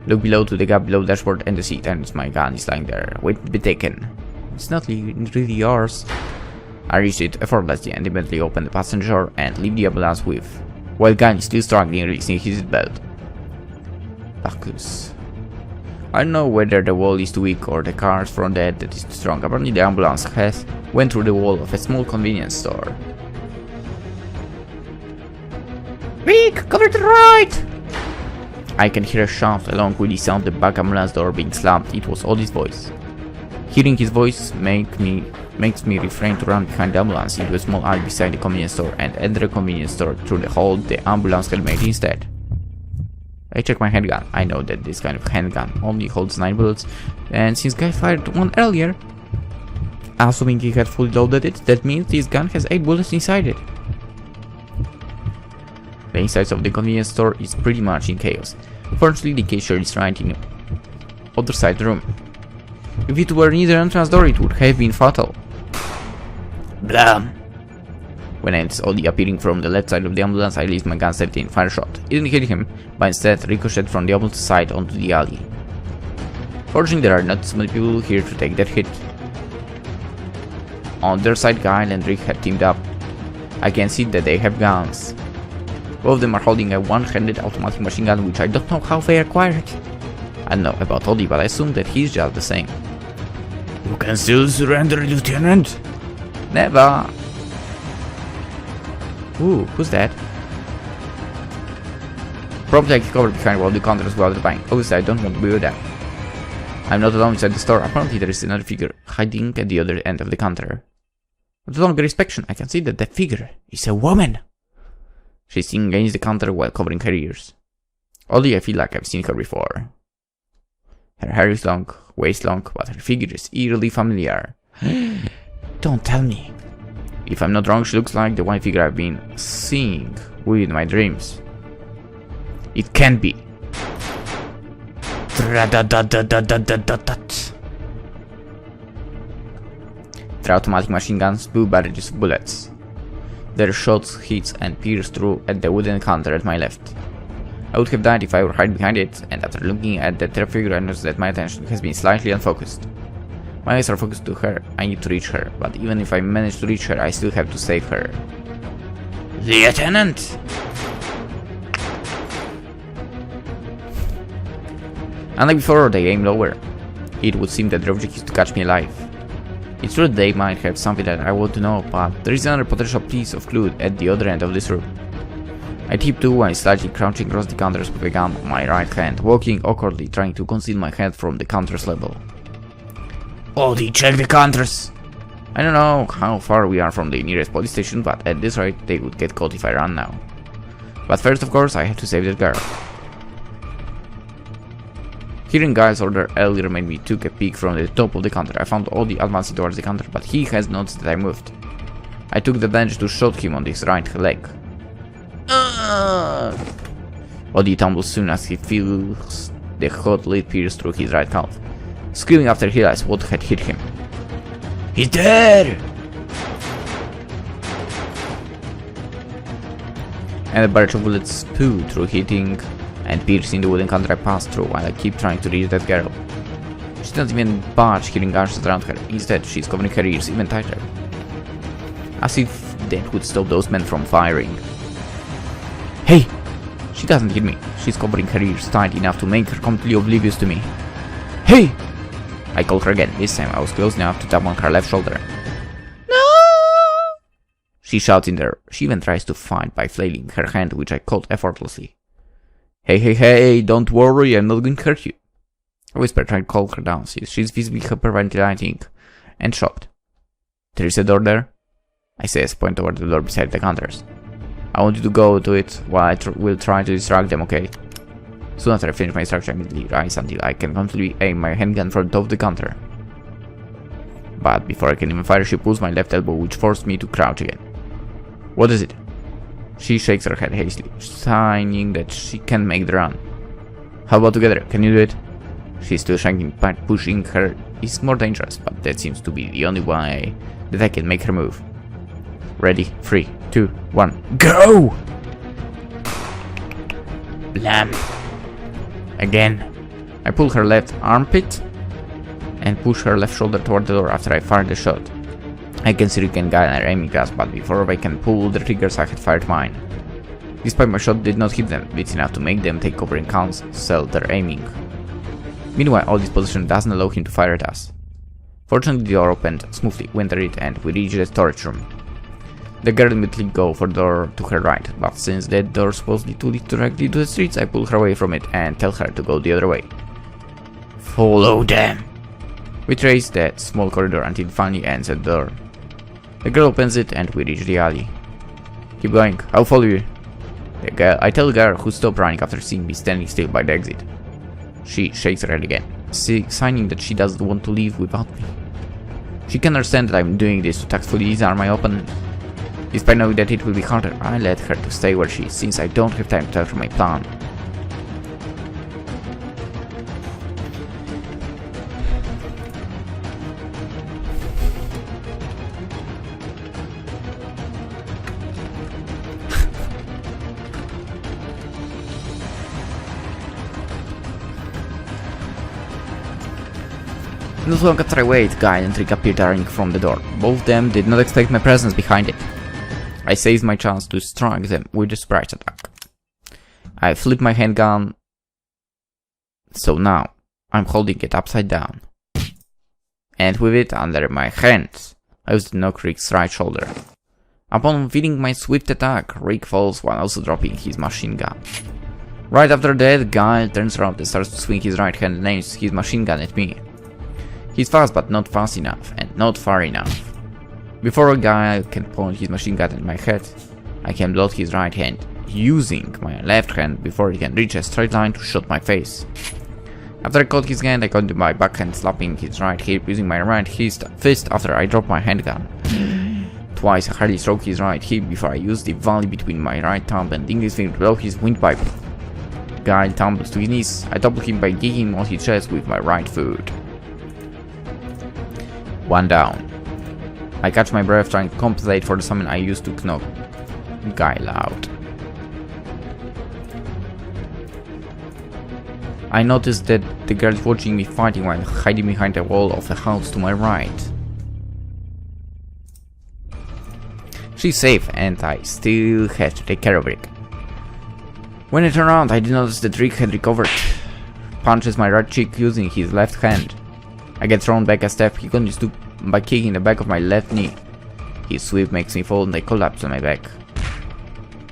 Look below to the gap below the dashboard and the seat, and my gun is lying there, waiting to be taken. It's not really yours. I reached it effortlessly and immediately opened the passenger door and leave the ambulance with, while Guile is still struggling releasing his belt. Bacchus. I don't know whether the wall is too weak or the car's front end that is too strong. Apparently the ambulance went through the wall of a small convenience store. Rick, cover to the right! I can hear a shout along with the sound of the back ambulance door being slammed. It was Odie's voice. Hearing his voice makes me refrain to run behind the ambulance into a small alley beside the convenience store and enter the convenience store through the hole the ambulance had made instead. I check my handgun. I know that this kind of handgun only holds 9 bullets, and since Guy fired one earlier, assuming he had fully loaded it, that means this gun has 8 bullets inside it. The inside of the convenience store is pretty much in chaos. Fortunately, the cashier is right in the other side of the room. If it were near the entrance door, it would have been fatal. Blam! When I saw Odie appearing from the left side of the ambulance, I released my gun safety and fired a shot. It didn't hit him, but instead ricocheted from the opposite side onto the alley. Fortunately, there are not so many people here to take that hit. On their side, Guile and Rick have teamed up. I can see that they have guns. Both of them are holding a one-handed automatic machine gun, which I don't know how they acquired. I don't know about Odie, but I assume that he's just the same. You can still surrender, Lieutenant? Never. Ooh, who's that? Probably I can cover behind one of the counters while they're buying. Obviously, I don't want to be with them. I'm not alone inside the store. Apparently, there is another figure hiding at the other end of the counter. With longer inspection, I can see that the figure is a woman. She's sitting against the counter while covering her ears. Only I feel like I've seen her before. Her hair is long, waist long, but her figure is eerily familiar. Don't tell me. If I'm not wrong, she looks like the white figure I've been seeing with my dreams. It can be. Their automatic machine guns spew barrages of bullets. Their shots hit and pierce through at the wooden counter at my left. I would have died if I were hiding behind it, and after looking at the third figure I noticed that my attention has been slightly unfocused. My eyes are focused to her. I need to reach her, but even if I manage to reach her, I still have to save her. Lieutenant! Unlike before, they aim lower. It would seem that the object is to catch me alive. It's true that they might have something that I want to know, but there is another potential piece of clue at the other end of this room. I tiptoe while slightly crouching across the counters with a gun on my right hand, walking awkwardly, trying to conceal my head from the counter's level. Odie, check the counters! I don't know how far we are from the nearest police station, but at this rate they would get caught if I run now. But first, of course, I have to save that girl. Hearing Guile's order earlier made me took a peek from the top of the counter. I found Odie advancing towards the counter, but he has noticed that I moved. I took the advantage to shoot him on his right leg. Odie tumbles soon as he feels the hot lead pierce through his right calf, screaming after he realized what had hit him. He's dead! And a barrage of bullets spew through, hitting and piercing the wooden counter I passed through while I keep trying to reach that girl. She doesn't even budge, hearing gunshots around her. Instead, she's covering her ears even tighter, as if that would stop those men from firing. Hey! She doesn't hear me. She's covering her ears tight enough to make her completely oblivious to me. Hey! I called her again. This time I was close enough to tap on her left shoulder. No! She shouts in there. She even tries to fight by flailing her hand, which I caught effortlessly. Hey, don't worry, I'm not going to hurt you. I whispered, trying to calm her down. She's visibly hyperventilating and shocked. There is a door there? I say as I point toward the door beside the counters. I want you to go to it while I will try to distract them, okay? Soon after I finish my instruction, I immediately rise until I can comfortably aim my handgun from the top of the counter. But before I can even fire, she pulls my left elbow, which forced me to crouch again. What is it? She shakes her head hastily, signing that she can make the run. How about together? Can you do it? She's still shaking, but pushing her is more dangerous, but that seems to be the only way that I can make her move. Ready? 3, 2, 1, go! Blam! Again. I pull her left armpit and push her left shoulder toward the door after I fired the shot. I can see Rick and Guy are aiming us, but before I can pull the triggers I had fired mine. Despite my shot did not hit them, it's enough to make them take cover and cancel their aiming. Meanwhile, all this position doesn't allow him to fire at us. Fortunately, the door opened smoothly, we entered it, and we reached the storage room. The girl immediately go for the door to her right, but since that door supposedly to lead directly to the streets, I pull her away from it and tell her to go the other way. Follow them! We trace that small corridor until it finally ends at the door. The girl opens it and we reach the alley. Keep going, I'll follow you. I tell the girl who stopped running after seeing me standing still by the exit. She shakes her head again, signing that she doesn't want to leave without me. She can understand that I'm doing this to tactfully disarm my opponent. Despite knowing that it will be harder, I let her to stay where she is, since I don't have time to tell her my plan. Not long after I wait, Guy and Rick appeared running from the door. Both of them did not expect my presence behind it. I seized my chance to strike them with a surprise attack. I flipped my handgun, so now I'm holding it upside down. And with it under my hands, I used to knock Rick's right shoulder. Upon feeling my swift attack, Rick falls while also dropping his machine gun. Right after that, Guy turns around and starts to swing his right hand and aims his machine gun at me. He's fast, but not fast enough, and not far enough. Before a guy can point his machine gun at my head, I can block his right hand, using my left hand before he can reach a straight line to shoot my face. After I caught his hand, I got to my backhand, slapping his right hip using my right fist after I dropped my handgun. Twice I hardly struck his right hip before I used the volley between my right thumb and index finger to blow his windpipe. Guy tumbles to his knees. I topple him by kicking him on his chest with my right foot. One down. I catch my breath trying to compensate for the summon I used to knock Guy out. I noticed that the girl is watching me fighting while hiding behind the wall of the house to my right. She's safe and I still have to take care of Rick. When I turn around, I did notice that Rick had recovered. Punches my right cheek using his left hand. I get thrown back a step. He continues to by kicking the back of my left knee. His sweep makes me fall and I collapse on my back.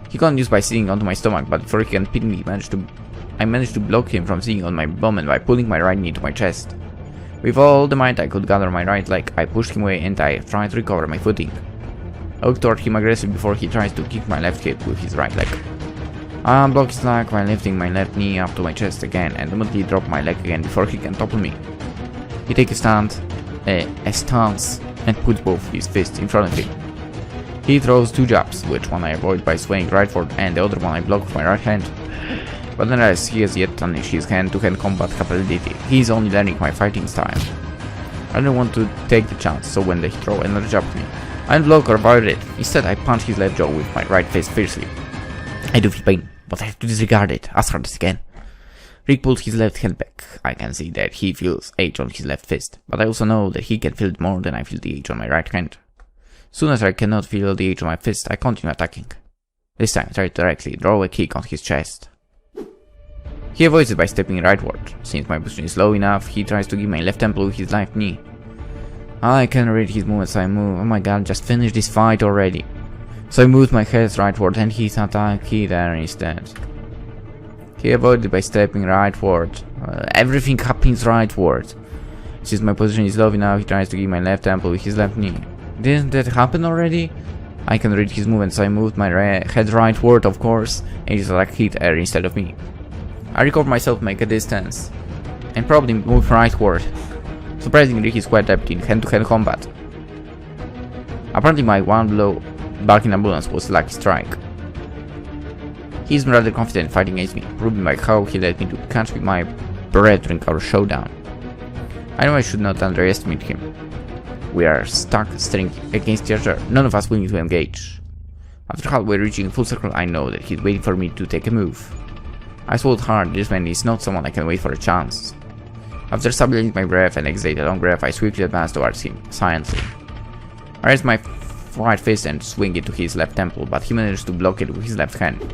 He continues by sitting onto my stomach, but before he can pin me, I managed to block him from sitting on my bum and by pulling my right knee to my chest. With all the might I could gather my right leg, I pushed him away and I tried to recover my footing. I look toward him aggressively before he tries to kick my left hip with his right leg. I unblock his leg while lifting my left knee up to my chest again and immediately drop my leg again before he can topple me. He takes a stance and puts both his fists in front of him. He throws two jabs, which one I avoid by swaying rightward and the other one I block with my right hand. But then as he has yet unleashed his hand-to-hand combat capability, he is only learning my fighting style. I don't want to take the chance, so when they throw another jab at me, I unblock or avoid it. Instead I punch his left jaw with my right fist fiercely. I do feel pain, but I have to disregard it as hard as I can. Rick pulls his left hand back. I can see that he feels edge on his left fist, but I also know that he can feel it more than I feel the edge on my right hand. Soon as I cannot feel the edge on my fist, I continue attacking. This time I try to directly draw a kick on his chest. He avoids it by stepping rightward. Since my position is low enough, he tries to give my left temple with his left knee. I can read his movements. I move. Oh my god, just finish this fight already. So I moved my head rightward and his attack hit there instead. He avoided by stepping rightward. Everything happens rightward. Since my position is low enough, he tries to give my left temple with his left knee. Didn't that happen already? I can read his movements, so I moved my head rightward, of course, and his attack hit air instead of me. I recover myself, make a distance, and probably move rightward. Surprisingly, he's quite adept in hand-to-hand combat. Apparently my one blow back in ambulance was a lucky strike. He's rather confident fighting against me, proving by how he let me to catch with my breath during our showdown. I know I should not underestimate him. We are stuck staring against each other, none of us willing to engage. After halfway reaching full circle, I know that he's waiting for me to take a move. I swallowed hard. This man is not someone I can wait for a chance. After stabilizing my breath and exhaled a long breath, I swiftly advanced towards him, silently. I raised my right fist and swing it to his left temple, but he managed to block it with his left hand.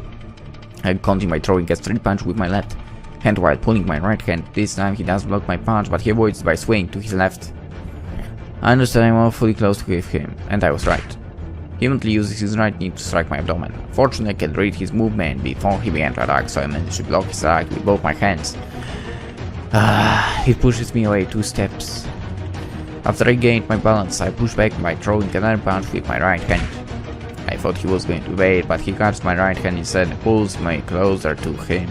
I continued by throwing a straight punch with my left hand while pulling my right hand. This time he does block my punch, but he avoids it by swinging to his left. I understood I'm awfully close to him, and I was right. He immediately uses his right knee to strike my abdomen. Fortunately, I could read his movement before he began to attack, so I managed to block his right with both my hands. He pushes me away 2 steps. After I gained my balance, I pushed back by throwing another punch with my right hand. I thought he was going to evade, but he grabs my right hand instead and pulls me closer to him.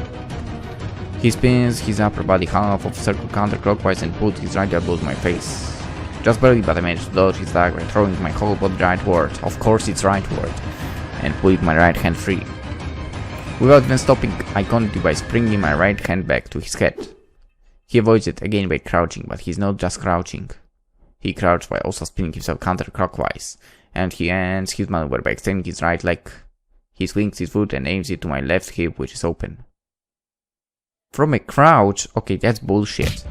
He spins his upper body half of a circle counterclockwise and puts his right elbow to my face. Just barely, but I managed to dodge his attack by throwing my whole body rightward, of course it's rightward, and pulling my right hand free. Without even stopping, I continued by springing my right hand back to his head. He avoids it again by crouching, but he's not just crouching. He crouched while also spinning himself counterclockwise, and he ends his maneuver by extending his right leg. He swings his foot and aims it to my left hip, which is open. From a crouch? Okay, that's bullshit.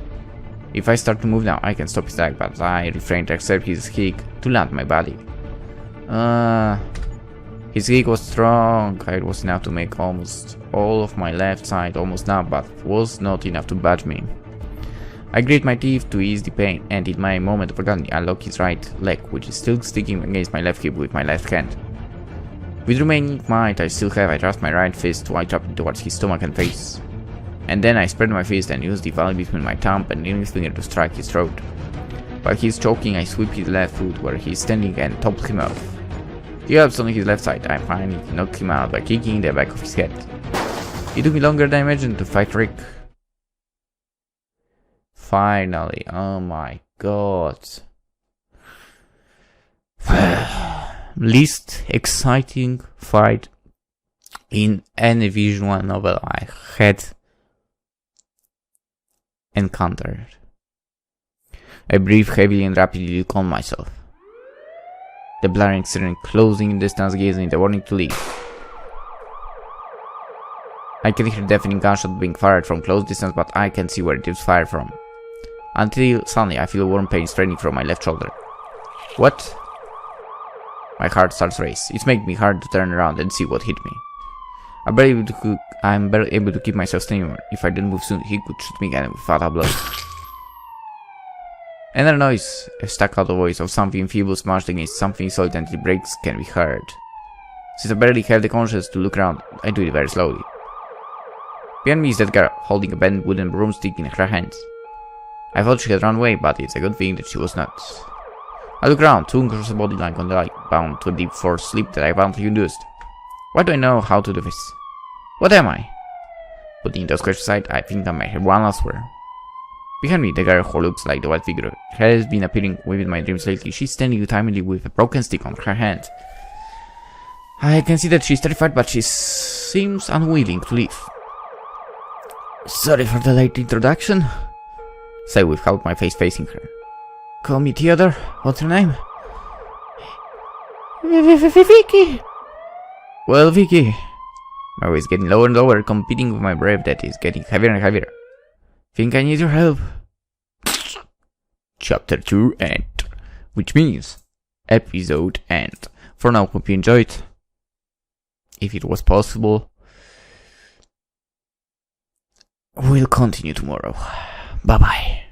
If I start to move now, I can stop his attack, but I refrain to accept his kick to land my body. His kick was strong. It was enough to make almost all of my left side almost numb, but was not enough to budge me. I grit my teeth to ease the pain, and in my moment of agony, I lock his right leg, which is still sticking against my left hip with my left hand. With remaining might I still have, I thrust my right fist while dropping towards his stomach and face. And then I spread my fist and used the valley between my thumb and index finger to strike his throat. While he's choking, I sweep his left foot where he's standing and topple him off. He helps on his left side. I finally knocked him out by kicking the back of his head. It took me longer than I imagined to fight Rick. Finally, oh my god. Least exciting fight in any visual novel I had encountered. I breathe heavily and rapidly to calm myself. The blaring siren closing in distance gives me the warning to leave. I can hear deafening gunshots being fired from close distance, but I can see where it is fired from. Until suddenly I feel a warm pain straining from my left shoulder. What? My heart starts to race. It's making me hard to turn around and see what hit me. I'm barely able to keep myself standing. If I didn't move soon, he could shoot me again without a blow. Another noise, a staccato voice of something feeble smashed against something solid and it breaks, can be heard. Since I barely have the conscience to look around, I do it very slowly. Behind me is that girl, holding a bent wooden broomstick in her hands. I thought she had run away, but it's a good thing that she was not. I look around, too across the body like on the light, bound to a deep forced sleep that I apparently induced. Why do I know how to do this? What am I? Putting those questions aside, I think I may have one last word. Behind me, the girl who looks like the white figure has been appearing within my dreams lately. She's standing timidly with a broken stick on her hand. I can see that she's terrified, but she seems unwilling to leave. Sorry for the late introduction, say without my face facing her. Call me Theodore. What's your name? Vicky. Well, Vicky. My voice is getting lower and lower, competing with my breath that is getting heavier and heavier. Think I need your help. Chapter 2 end. Which means episode end. For now, hope you enjoyed. If it was possible, we'll continue tomorrow. Bye bye.